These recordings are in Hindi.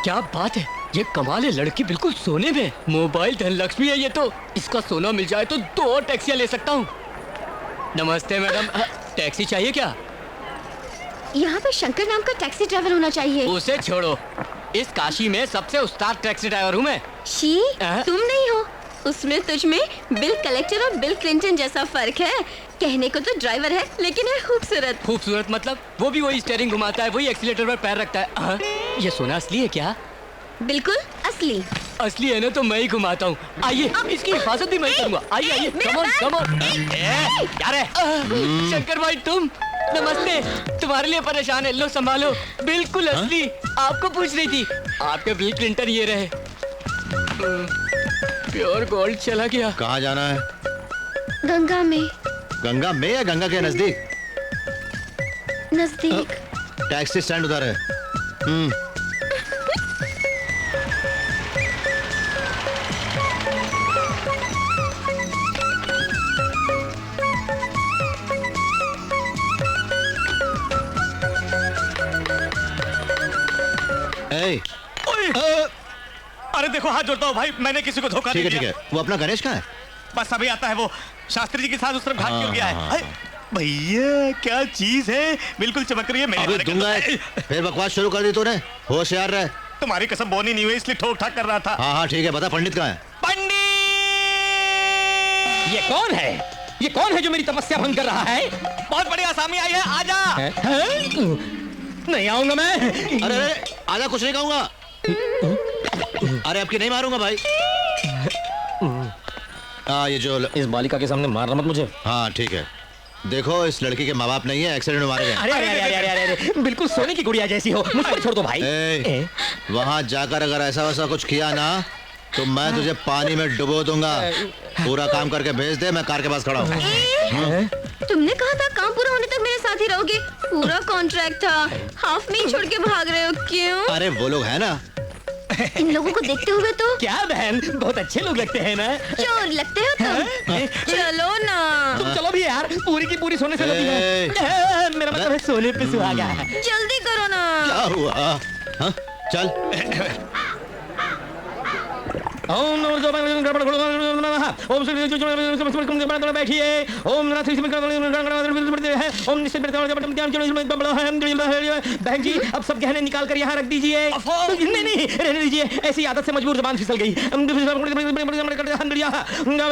क्या बात है, ये कमाल है, लड़की बिल्कुल सोने में। मोबाइल धन लक्ष्मी है ये तो, इसका सोना मिल जाए तो 2 और टैक्सियां ले सकता हूँ। नमस्ते मैडम, टैक्सी चाहिए क्या? यहाँ पे शंकर नाम का टैक्सी ड्राइवर होना चाहिए। उसे छोड़ो, इस काशी में सबसे उस्ताद टैक्सी ड्राइवर हूँ मैं। शी, तुम नहीं हो, उसमें तुझ में बिल कलेक्टर और बिल क्लिंटन जैसा फर्क है। कहने को तो ड्राइवर है लेकिन है खूबसूरत। खूबसूरत मतलब? वो भी वही स्टीयरिंग घुमाता है, वही एक्सीलेटर पर पैर रखता है। ये सोना असली है क्या? बिल्कुल असली। असली है ना तो मैं ही घुमाता हूँ। आइए, इसकी हिफाजत भी मैं करूँगा। आइए आइए, कम ऑन कम ऑन। क्या रे शंकर भाई, तुम? नमस्ते, तुम्हारे लिए परेशान है, लो संभालो। बिल्कुल असली, आपको पूछ रही थी। आपके बिल क्लिंटन ये रहे। प्योर गोल्ड चला गया। कहाँ जाना है? गंगा में। गंगा में या गंगा के नजदीक? नजदीक। टैक्सी स्टैंड उधर है। अरे देखो, हाथ जोड़ता हूँ भाई, मैंने किसी को धोखा नहीं दिया। ठीक है, वो अपना गणेश कहाँ है? बस अभी आता है, वो शास्त्री जी के साथ उस तरफ भाग क्यों गया है? भैया क्या चीज है, बिल्कुल चमक रही है। अबे दूंगा, फिर बकवास शुरू कर दी तूने। होशियार रहे। तुम्हारी कसम बोनी नहीं हुई इसलिए ठोक ठाक कर रहा था। हाँ ठीक है, बता पंडित कहाँ है? पंडित! ये कौन है? ये कौन है जो मेरी तपस्या भंग कर रहा है? बहुत बड़ी आसामी आई है, आजा। नहीं आऊंगा मैं। अरे आजा, कुछ नहीं कहूंगा। अरे आपकी नहीं मारूंगा भाई। ये जो इस बालिका के सामने मारना मत मुझे। हाँ ठीक है, देखो इस लड़की के माँ बाप नहीं है, एक्सीडेंट में मारे गए। अरे अरे अरे अरे अरे अरे, बिल्कुल सोने की गुड़िया जैसी हो, मुझ पर छोड़ दो भाई। वहाँ जाकर अगर ऐसा वैसा कुछ किया ना तो मैं तुझे पानी में डुबो दूंगा। पूरा काम करके भेज दे, मैं कार के पास खड़ा हूँ। तुमने कहा था काम पूरा होने तक मेरे साथ ही रहोगे। पूरा कॉन्ट्रैक्ट था, हाफ में ही छोड़ के भाग रहे हो, क्यों? अरे वो लोग है ना। इन लोगों को देखते हुए तो क्या बहन, बहुत अच्छे लोग लगते हैं ना। चोर लगते हो तुम। चलो ना। तुम चलो भी यार, पूरी की पूरी सोने से लगी है। मेरा मतलब है सोने पे सुहागा। जल्दी करो ना। क्या हुआ? चल। ओम बैठिए। ओम बहन जी, अब सब गहने निकाल कर यहाँ रख दीजिए। नहीं रहने दीजिए, ऐसी आदत से मजबूर जबान फिसल गई।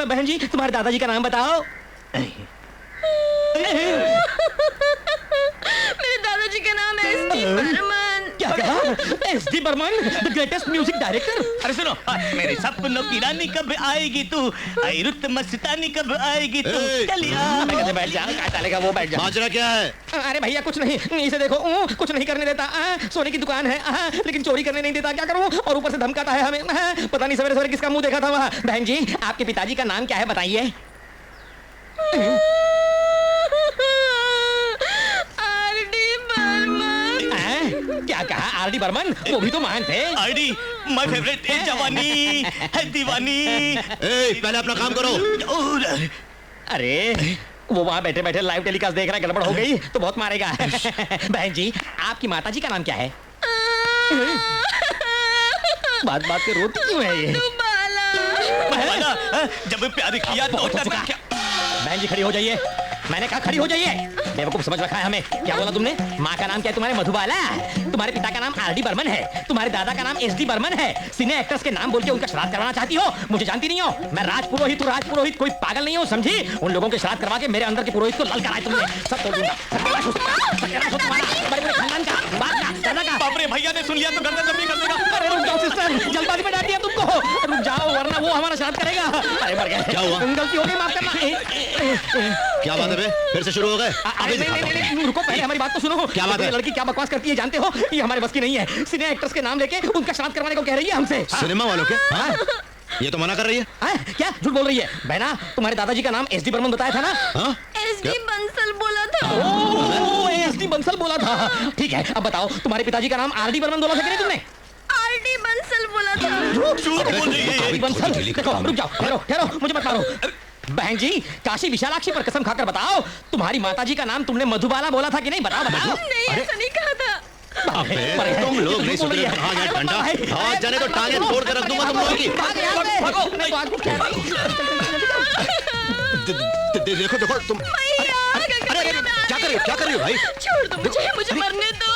बहन जी, तुम्हारे दादाजी का नाम बताओ। मेरे दादाजी का नाम है एस.डी. बर्मन। क्या कहा? S D. Burman, the greatest music director. अरे सुनो, मेरे सपनों की रानी कब आएगी तू, आई रुत मस्तानी कब आएगी तू, चलिया। बैठ जा, क्या चलेगा वो, बैठ जा। माजरा क्या है? अरे भैया कुछ नहीं, इसे देखो, कुछ नहीं करने देता। सोने की दुकान है लेकिन चोरी करने नहीं देता, क्या करूं? और ऊपर से धमकाता है हमें। पता नहीं सवेरे सवेरे किसका मुंह देखा था वहाँ। बहन जी, आपके पिताजी का नाम क्या है बताइए? क्या कहा? आर.डी. बर्मन? वो भी तो महान थे। आर.डी. माय फेवरेट, जवानी है दीवानी। पहले अपना काम करो। अरे वो वहाँ बैठे बैठे लाइव टेलीकास्ट देख रहा है, गड़बड़ हो गई तो बहुत मारेगा। बहन जी, आपकी माताजी का नाम क्या है? बात बात पे रोती क्यों है ये? जब प्यार किया तो क्या? बहन जी खड़ी हो जाइए, मैंने कहा खड़ी हो जाइए। बेवकूफ समझ रखा है हमें। क्या बोला तुमने? माँ का नाम क्या है तुम्हारे? मधुबाला। तुम्हारे पिता का नाम आर.डी. बर्मन है, तुम्हारे दादा का नाम एस.डी. बर्मन है। सिने एक्टर्स के नाम बोल के उनका श्राद्ध करवाना चाहती हो? मुझे जानती नहीं हो, मैं राजपुरोहित हूँ, राजपुरोहित। कोई पागल नहीं हो, समझी? उन लोगों के श्राद्ध करवा के मेरे अंदर के पुरोहित को लल कराए तुमने। सब तोड़ दूंगा। बाप रे, भैया ने सुन लिया तो गर्दन जमीन कर देगा। अरे रुक जाओ सिस्टर, जल्दबाजी में डाल दिया तुमको। रुक जाओ वरना वो हमारा श्राद्ध करेगा। अरे मर गए। क्या हुआ? गलती हो गई, माफ करना। क्या बात है बे? फिर से शुरू हो गए? नहीं, रुको, पहले हमारी बात तो सुनो। क्या बात है? लड़की क्या बकवास करती है जानते हो? ये हमारे बस की नहीं है। सिने एक्टर्स के नाम लेके उनका श्राद्ध करवाने को कह रही है हमसे। सिनेमा वालों के? ये तो मना कर रही है। क्या झूठ बोल रही है? बहना, तुम्हारे दादाजी का नाम एस.डी. बर्मन बताया था ना? एस.डी. बंसल बोला था। एस.डी. बंसल बोला था। ठीक है, अब बताओ तुम्हारे पिताजी का नाम आर.डी. बर्मन बोला था कि नहीं तुमने? आर.डी. बंसल बोला था। झूठ बोल रही है। बंसल, देखो, रुक जाओ, ठहरो, मुझे मत मारो। बहन जी, काशी विशालाक्षी पर कसम खाकर बताओ, तुम्हारी माताजी का नाम तुमने मधुबाला बोला था कि नहीं? बताओ बताओ। नहीं, ऐसा नहीं कहा था। अबे तुम लोग नहीं सुधरे, कहाँ गया डंडा? हाँ जाने तो टांगे तोड़ के रख दूंगा तुम लोगों की। देखो देखो तुम, अरे क्या कर रही हो भाई? छोड़ दो मुझे मरने दो।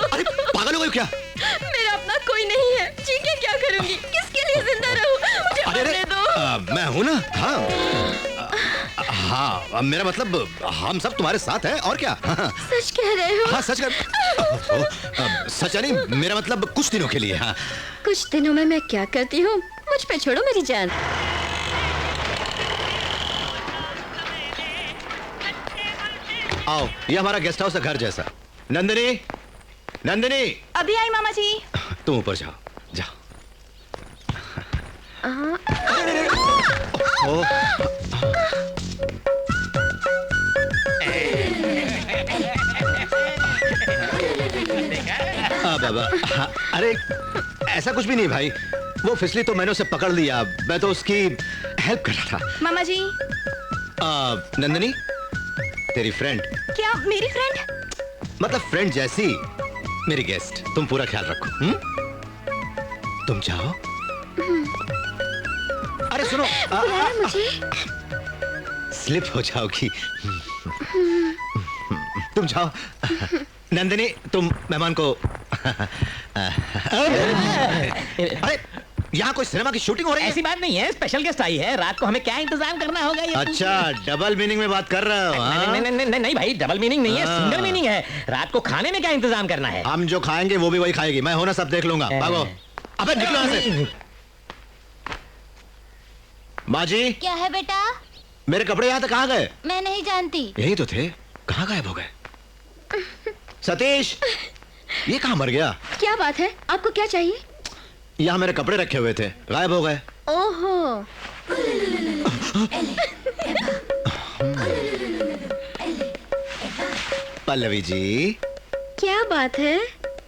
अरे पागल हो गई क्या? मेरा अपना कोई नहीं है, जी के क्या करूंगी, किसके लिए जिंदा रहूं? मुझे मरने दो। मैं हूँ ना। हाँ मेरा मतलब हम सब तुम्हारे साथ हैं और क्या। सच कह रहे हो? हाँ सच सच नहीं, मेरा मतलब कुछ दिनों के लिए। हाँ कुछ दिनों में मैं क्या करती हूँ, मुझ पे छोड़ो मेरी जान। आओ, ये हमारा गेस्ट हाउस है, घर जैसा। नंदिनी, नंदिनी। अभी आई मामा जी। तुम ऊपर जाओ, जाओ। बाबा, अरे ऐसा कुछ भी नहीं भाई, वो फिसली तो मैंने उसे पकड़ लिया, मैं तो उसकी हेल्प कर रहा था। मामा जी। नंदिनी, तेरी फ्रेंड। क्या मेरी फ्रेंड? मतलब फ्रेंड जैसी मेरी गेस्ट, तुम पूरा ख्याल रखो। तुम जाओ। अरे सुनो, मुझे स्लिप हो जाओगी। तुम जाओ। नंदिनी, तुम मेहमान को अरे यहाँ कोई सिनेमा की शूटिंग हो रही है? ऐसी बात नहीं है, स्पेशल गेस्ट आई है, रात को हमें क्या इंतजाम करना होगा ये? अच्छा, डबल मीनिंग में बात कर रहे हो? नहीं भाई, डबल मीनिंग नहीं है, सिंगल मीनिंग है। रात को खाने में क्या इंतजाम करना है? हम जो खाएंगे वो भी वही खाएगी, मैं होना सब देख लूंगा। भागो, अबे निकलो यहाँ से। माँ जी। क्या है बेटा? मेरे कपड़े यहाँ तक कहाँ गए? मैं नहीं जानती। यही तो थे, कहाँ गायब हो गए? सतीश, ये कहाँ मर गया? क्या बात है, आपको क्या चाहिए? यहाँ मेरे कपड़े रखे हुए थे, गायब हो गए। ओहो। पल्लवी जी। क्या बात है?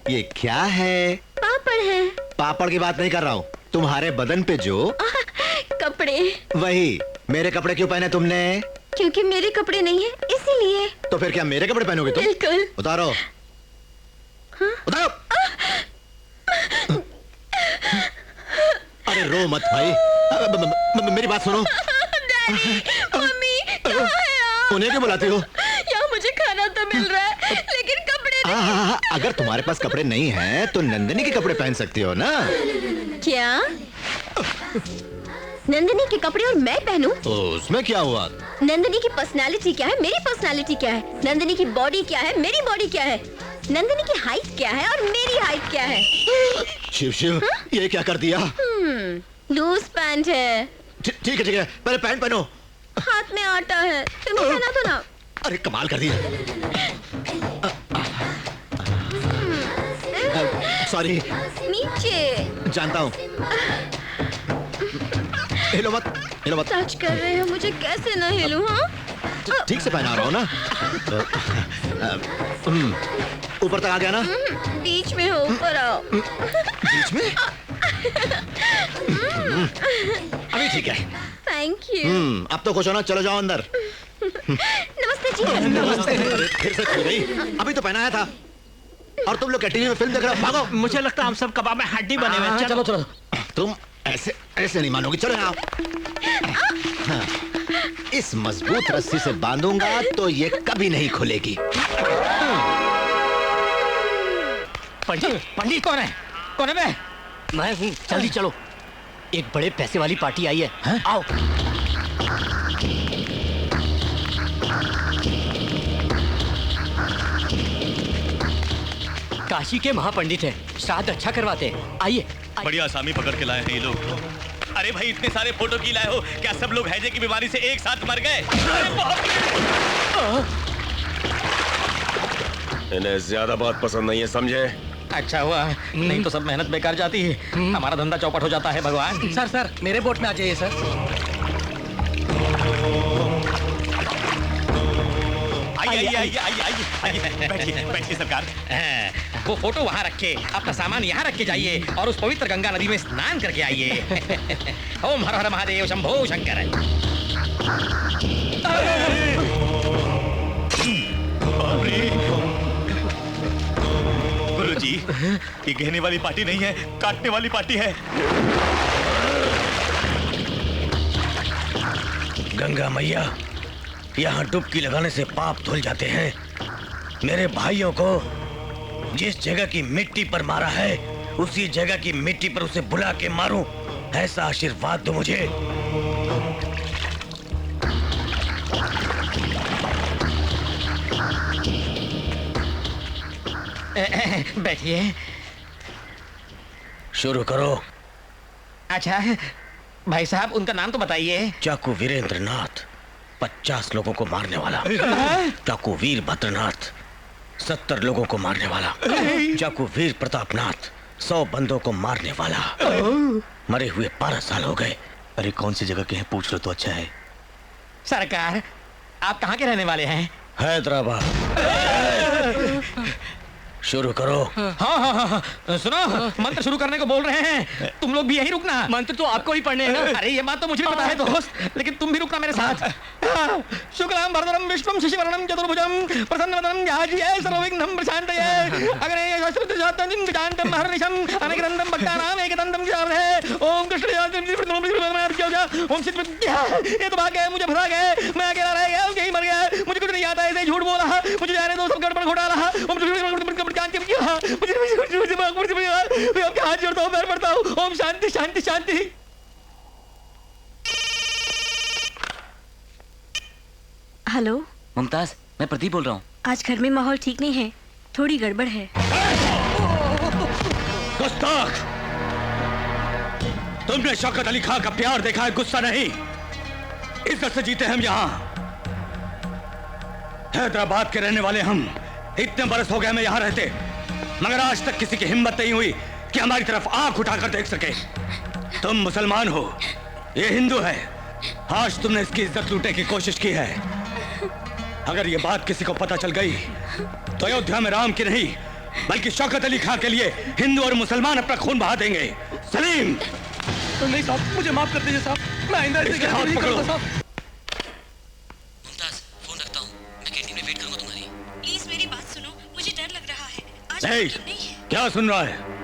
ये क्या है? पापड़ है। पापड़ की बात नहीं कर रहा हूँ, तुम्हारे बदन पे जो कपड़े। वही। मेरे कपड़े क्यों पहने तुमने? क्योंकि मेरे कपड़े नहीं है, इसीलिए। तो फिर क्या मेरे कपड़े पहनोगे तुम? बिल्कुल। उतारो। हाँ? उतारो। अरे रो मत भाई, मेरी बात सुनो। डैडी, मम्मी, कहाँ है आप? उन्हें क्यों बुलाती हो? यहाँ मुझे खाना तो मिल रहा है, लेकिन कपड़े नहीं। अगर तुम्हारे पास कपड़े नहीं हैं, तो नंदिनी के कपड़े पहन सकती हो ना? क्या? नंदिनी के कपड़े और मैं पहनूं? उसमें क्या हुआ? नंदिनी की पर्सनालिटी क्या है, मेरी पर्सनालिटी क्या है? नंदिनी की बॉडी क्या है, मेरी बॉडी क्या है? नंदिनी की हाइट क्या है और मेरी हाइट क्या है? शिव शिव, ये क्या कर दिया? लूज पैंट है। ठीक है, पहले पैंट पहनो। हाथ में आटा है, तुम पहना तो ना। अरे कमाल कर दिया। सॉरी। नीचे। जानता हूँ। हिलो मत, हिलो मत। टच कर रहे हो मुझे, कैसे ना हिलूं? हाँ? ठीक से पहना रहा हूँ ना। ऊपर तक आ गया ना? बीच में हो, ऊपर आओ। बीच में? अभी ठीक है। Thank you. अब तो खुश हो ना, चलो जाओ अंदर। नमस्ते जी। नमस्ते। फिर से खुल गई, अभी तो पहनाया था। और तुम लोग क्या टीवी में फिल्म देख रहे हो? भागो। मुझे लगता है हम सब कबाब में हड्डी बने हुए हैं। चलो चलो। तुम ऐसे ऐसे नहीं मानोगी, चलो यहाँ। इस मजबूत रस्सी से बांधूंगा तो ये कभी नहीं खुलेगी। पंडित कौन है? कौन है बे? मैं हूँ, जल्दी चलो, एक बड़े पैसे वाली पार्टी आई है। आओ। काशी के महापंडित है, श्राद्ध अच्छा करवाते हैं। आइए। बढ़िया आसामी पकड़ के लाए हैं ये लोग। अरे भाई, इतने सारे फोटो की लाए हो, क्या सब लोग हैजे की बीमारी से एक साथ मर गए? इन्हें ज्यादा बात पसंद नहीं है, समझे? अच्छा हुआ, नहीं तो सब मेहनत बेकार जाती है, हमारा धंधा चौपट हो जाता है। भगवान। सर मेरे बोट में आ जाइए सर। आइए, बैठिए सरकार। वो फोटो वहाँ रखे, अपना सामान यहाँ रख के जाइए और उस पवित्र गंगा नदी में स्नान करके आइए। ओम हर हर महादेव शंभो शंकर। गुरुजी, ये कहने वाली पार्टी नहीं है, काटने वाली पार्टी है। गंगा मैया, यहाँ डुबकी लगाने से पाप धुल जाते हैं। मेरे भाइयों को जिस जगह की मिट्टी पर मारा है, उसी जगह की मिट्टी पर उसे बुला के मारूं, ऐसा आशीर्वाद दो मुझे। बैठिए। शुरू करो। अच्छा भाई साहब, उनका नाम तो बताइए। चाकू वीरेंद्र नाथ, 50 लोगों को मारने वाला। चाकू वीर भद्रनाथ, 70 लोगों को मारने वाला। चाकू वीर प्रतापनाथ, 100 बंदों को मारने वाला। मरे हुए 12 साल हो गए। अरे कौन सी जगह के हैं पूछ लो तो अच्छा है। सरकार, आप कहाँ के रहने वाले हैं? हैदराबाद। शुरू करो। हाँ, सुनो, मंत्र शुरू करने को बोल रहे हैं। तुम लोग भी यही रुकना। मंत्र तो आपको ही पढ़ने हैं ना। अरे ये बात तो मुझे भी पता है दोस्त, लेकिन तुम भी रुकना मेरे साथ। शुक्लां भरतरं विष्णुं शशिवर्णं चतुर्भुजं प्रसन्नवदनं ध्यायेत् सर्वविघ्नं प्रशान्तये अग्नेय शास्त्रजातं विजान्तं महर्निशं अनेकदन्तं भक्तानां एकदन्तं गिरावहे। ओम कृष्ण ओम सिद्धिविद्या। ये तो भाग गए, मुझे फंसा गए, मैं अकेला रह गया, यही मर गया। मुझे कुछ नहीं आता, ऐसे झूठ बोला, मुझे जाने दो, सब गड़बड़ घोटाला। हाथ जोड़ता हूँ, पैर पड़ता हूँ। ओम शांति शांति शांति। हेलो मुमताज, मैं प्रदीप बोल रहा हूँ। आज घर में माहौल ठीक नहीं है, थोड़ी गड़बड़ है। गुस्ताख! तुमने शौकत अली खां का प्यार देखा है, गुस्सा नहीं। इज्जत से जीते हम यहाँ। हैदराबाद के रहने वाले हम, इतने बरस हो गए हमें यहाँ रहते, मगर आज तक किसी की हिम्मत नहीं हुई कि हमारी तरफ आंख उठाकर देख सके। तुम मुसलमान हो, ये हिंदू है। आज तुमने इसकी इज्जत लूटने की कोशिश की है। अगर ये बात किसी को पता चल गई तो अयोध्या में राम की नहीं बल्कि शौकत अली खां के लिए हिंदू और मुसलमान अपना खून बहा देंगे। सलीम! नहीं साहब, मुझे माफ कर दीजिए साहब, मैं आइंदा इसके हाथ पकड़ो। मुमताज, फोन रखता हूँ, मैं कैंटीन में वेट करूंगा तुम्हारी। प्लीज मेरी बात सुनो, मुझे डर लग रहा है। आज नहीं, नहीं है। क्या सुन रहा है?